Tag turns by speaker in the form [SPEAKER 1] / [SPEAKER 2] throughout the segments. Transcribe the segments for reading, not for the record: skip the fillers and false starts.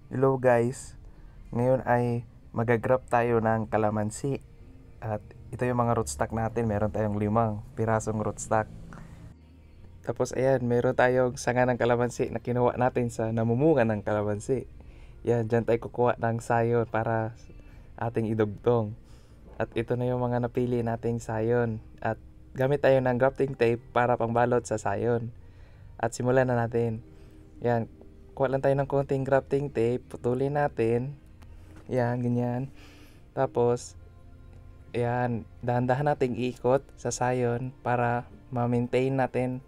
[SPEAKER 1] Hello guys, ngayon ay magagrab tayo ng kalamansi. At ito yung mga rootstock natin, meron tayong 5 pirasong rootstock. Tapos ayan, meron tayong sanga ng kalamansi na kinuha natin sa namumunga ng kalamansi. Yan, dyan tayo kukuha ng sayon para ating idugtong. At ito na yung mga napili nating sayon. At gamit tayo ng grafting tape para pangbalot sa sayon. At simulan na natin. Yan, kuha lang tayo ng konting grafting tape, putulin natin. Yan, ganyan. Tapos, yan, dahan-dahan nating iikot sa sayon para ma-maintain natin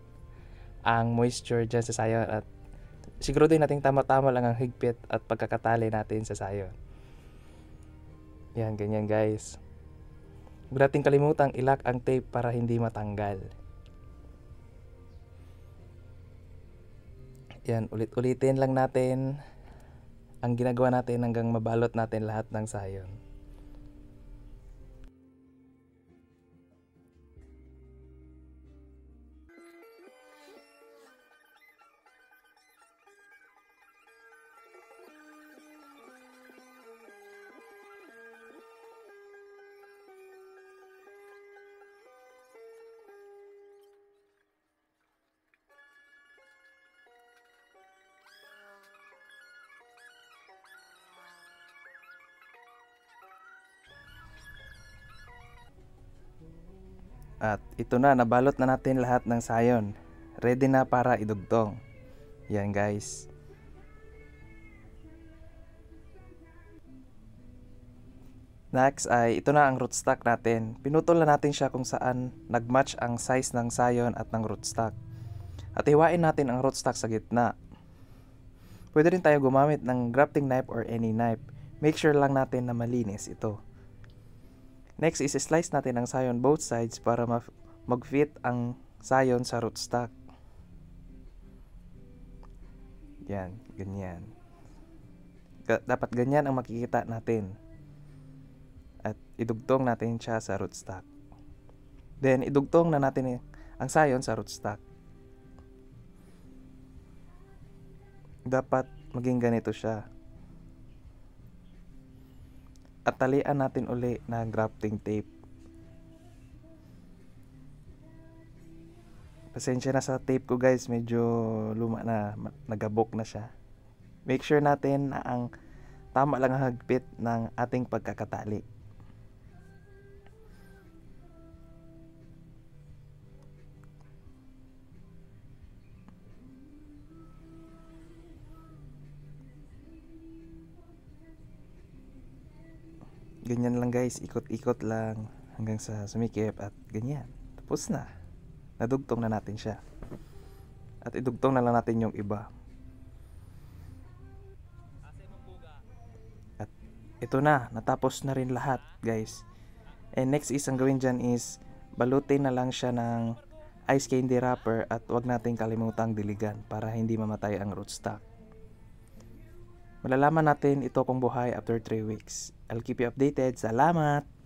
[SPEAKER 1] ang moisture dyan sa sayon. At siguro din nating tama-tama lang ang higpit at pagkakatali natin sa sayon. Yan, ganyan guys. Huwag nating kalimutang ilak ang tape para hindi matanggal. Yan, ulit-ulitin lang natin ang ginagawa natin hanggang mabalot natin lahat ng sayon. At ito na, nabalot na natin lahat ng sayon. Ready na para idugtong. Yan guys. Next ay ito na ang rootstock natin. Pinutol na natin siya kung saan nagmatch ang size ng sayon at ng rootstock. At hiwain natin ang rootstock sa gitna. Pwede rin tayo gumamit ng grafting knife or any knife. Make sure lang natin na malinis ito. Next is slice natin ang sayon both sides para mag-fit ang sayon sa rootstock. Yan, ganyan. Dapat ganyan ang makikita natin. At idugtong natin siya sa rootstock. Then idugtong na natin ang sayon sa rootstock. Dapat maging ganito siya. At talian natin uli na grafting tape. Pasensya na sa tape ko guys, medyo luma na, nagabok na siya. Make sure natin na ang tama lang ang hagpit ng ating pagkakatali. Ganyan lang guys, ikot-ikot lang hanggang sa sumikip at ganyan. Tapos na. Nadugtong na natin siya. At idugtong na lang natin yung iba. At ito na, natapos na rin lahat guys. And next is, ang gawin dyan is balutin na lang siya ng ice candy wrapper at wag natin kalimutang diligan para hindi mamatay ang rootstock. Malalaman natin ito kung buhay after 3 weeks. I'll keep you updated. Salamat!